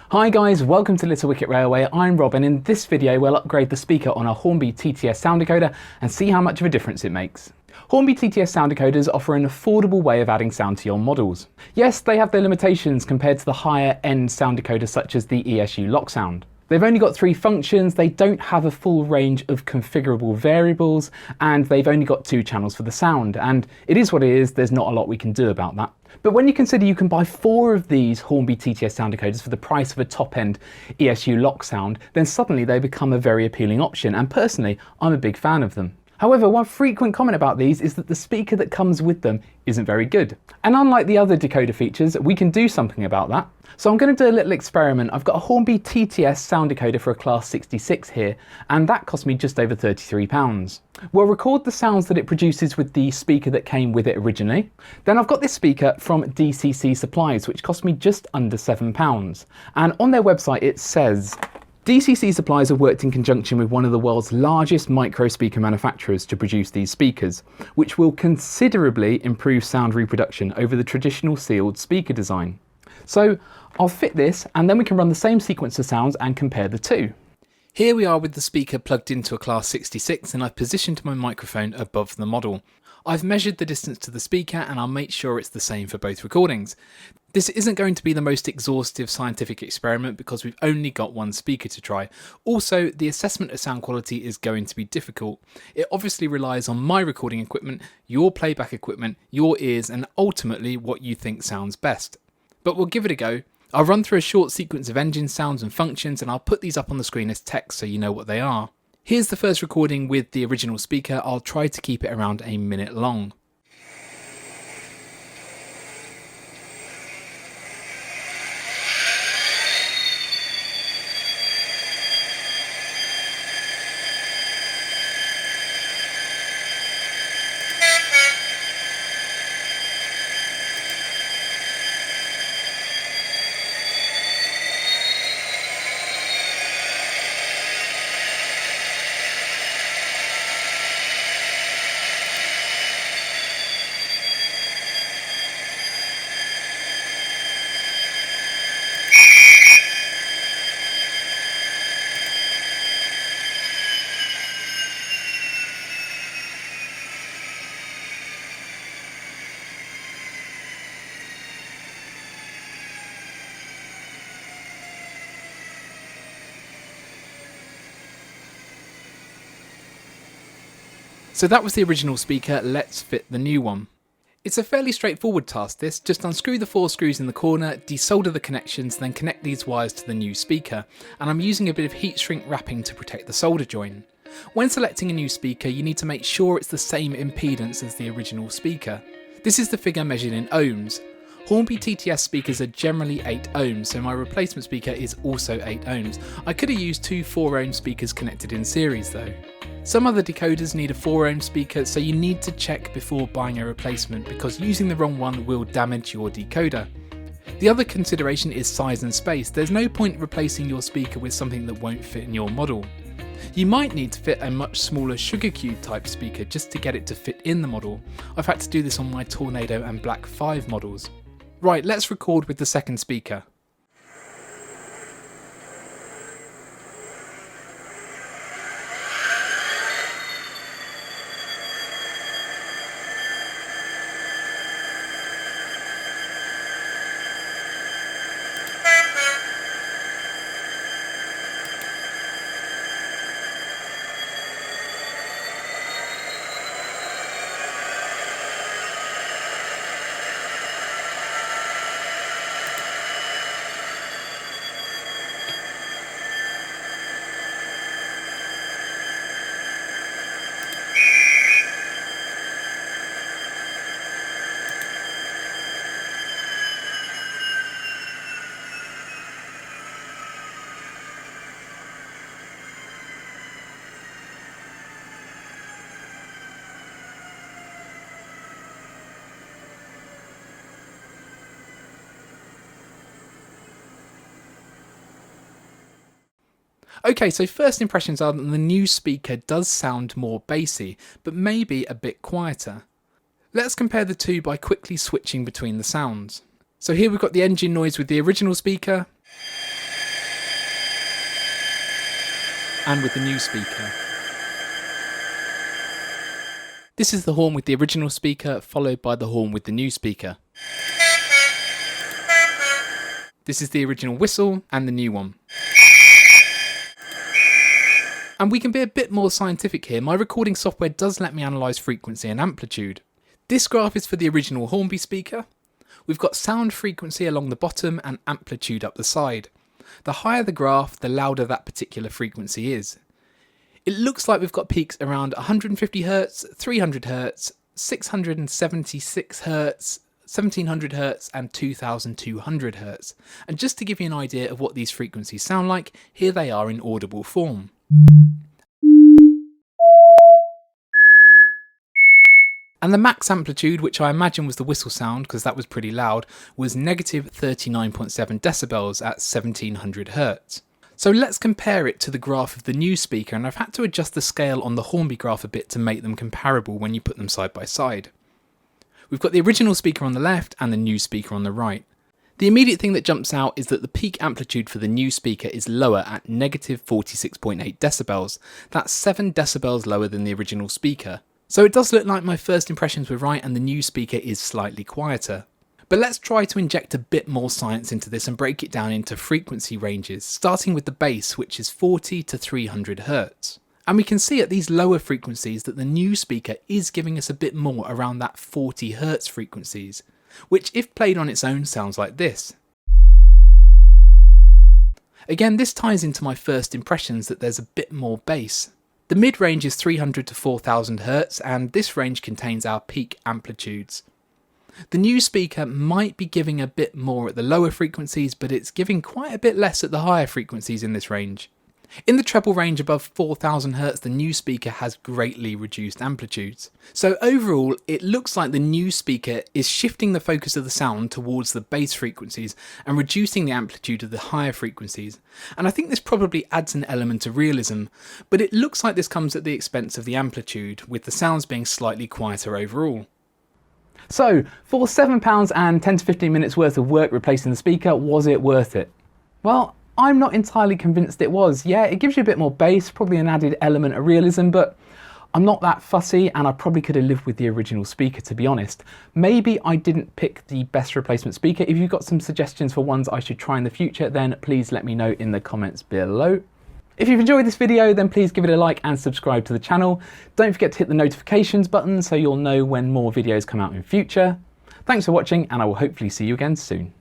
Hi guys, welcome to Little Wicket Railway. I'm Rob, and in this video we'll upgrade the speaker on our Hornby TTS sound decoder and see how much of a difference it makes. Hornby TTS sound decoders offer an affordable way of adding sound to your models. Yes, they have their limitations compared to the higher end sound decoders such as the ESU lock sound. They've only got 3 functions, they don't have a full range of configurable variables, and they've only got 2 channels for the sound, and it is what it is, there's not a lot we can do about that. But when you consider you can buy 4 of these Hornby TTS sound decoders for the price of a top-end ESU lock sound, then suddenly they become a very appealing option, and personally, I'm a big fan of them. However, one frequent comment about these is that the speaker that comes with them isn't very good. And unlike the other decoder features, we can do something about that. So I'm going to do a little experiment. I've got a Hornby TTS sound decoder for a class 66 here, and that cost me just over £33. We'll record the sounds that it produces with the speaker that came with it originally. Then I've got this speaker from DCC Supplies, which cost me just under £7. And on their website it says, DCC Supplies have worked in conjunction with one of the world's largest micro speaker manufacturers to produce these speakers, which will considerably improve sound reproduction over the traditional sealed speaker design. So I'll fit this and then we can run the same sequence of sounds and compare the two. Here we are with the speaker plugged into a class 66 and I've positioned my microphone above the model. I've measured the distance to the speaker and I'll make sure it's the same for both recordings. This isn't going to be the most exhaustive scientific experiment because we've only got one speaker to try. Also, the assessment of sound quality is going to be difficult. It obviously relies on my recording equipment, your playback equipment, your ears, and ultimately what you think sounds best. But we'll give it a go. I'll run through a short sequence of engine sounds and functions and I'll put these up on the screen as text so you know what they are. Here's the first recording with the original speaker. I'll try to keep it around a minute long. So that was the original speaker, let's fit the new one. It's a fairly straightforward task this, just unscrew the 4 screws in the corner, desolder the connections, then connect these wires to the new speaker, and I'm using a bit of heat shrink wrapping to protect the solder joint. When selecting a new speaker you need to make sure it's the same impedance as the original speaker. This is the figure measured in ohms. Hornby TTS speakers are generally 8 ohms, so my replacement speaker is also 8 ohms. I could have used 2 4-ohm speakers connected in series though. Some other decoders need a 4-ohm speaker, so you need to check before buying a replacement because using the wrong one will damage your decoder. The other consideration is size and space. There's no point replacing your speaker with something that won't fit in your model. You might need to fit a much smaller sugar cube type speaker just to get it to fit in the model. I've had to do this on my Tornado and Black 5 models. Right, let's record with the second speaker. Okay, so first impressions are that the new speaker does sound more bassy, but maybe a bit quieter. Let's compare the two by quickly switching between the sounds. So here we've got the engine noise with the original speaker, and with the new speaker. This is the horn with the original speaker, followed by the horn with the new speaker. This is the original whistle and the new one. And we can be a bit more scientific here. My recording software does let me analyse frequency and amplitude. This graph is for the original Hornby speaker. We've got sound frequency along the bottom and amplitude up the side. The higher the graph, the louder that particular frequency is. It looks like we've got peaks around 150 Hz, 300 Hz, 676 Hz, 1700 Hz and 2200 Hz. And just to give you an idea of what these frequencies sound like, here they are in audible form. And the max amplitude, which I imagine was the whistle sound because that was pretty loud, was negative 39.7 decibels at 1700 Hz. So let's compare it to the graph of the new speaker, and I've had to adjust the scale on the Hornby graph a bit to make them comparable when you put them side by side. We've got the original speaker on the left and the new speaker on the right. The immediate thing that jumps out is that the peak amplitude for the new speaker is lower at negative 46.8 decibels. That's 7 decibels lower than the original speaker. So it does look like my first impressions were right and the new speaker is slightly quieter. But let's try to inject a bit more science into this and break it down into frequency ranges, starting with the bass, which is 40 to 300 Hz. And we can see at these lower frequencies that the new speaker is giving us a bit more around that 40 Hz frequencies, which if played on its own sounds like this. Again, this ties into my first impressions that there's a bit more bass. The mid-range is 300 to 4000 Hz, and this range contains our peak amplitudes. The new speaker might be giving a bit more at the lower frequencies, but it's giving quite a bit less at the higher frequencies in this range. In the treble range above 4000 Hz, the new speaker has greatly reduced amplitudes. So overall, it looks like the new speaker is shifting the focus of the sound towards the bass frequencies and reducing the amplitude of the higher frequencies. And I think this probably adds an element of realism, but it looks like this comes at the expense of the amplitude, with the sounds being slightly quieter overall. So, for £7 and 10 to 15 minutes worth of work replacing the speaker, was it worth it? Well, I'm not entirely convinced it was. Yeah, it gives you a bit more bass, probably an added element of realism, but I'm not that fussy and I probably could have lived with the original speaker, to be honest. Maybe I didn't pick the best replacement speaker. If you've got some suggestions for ones I should try in the future, then please let me know in the comments below. If you've enjoyed this video, then please give it a like and subscribe to the channel. Don't forget to hit the notifications button so you'll know when more videos come out in future. Thanks for watching, and I will hopefully see you again soon.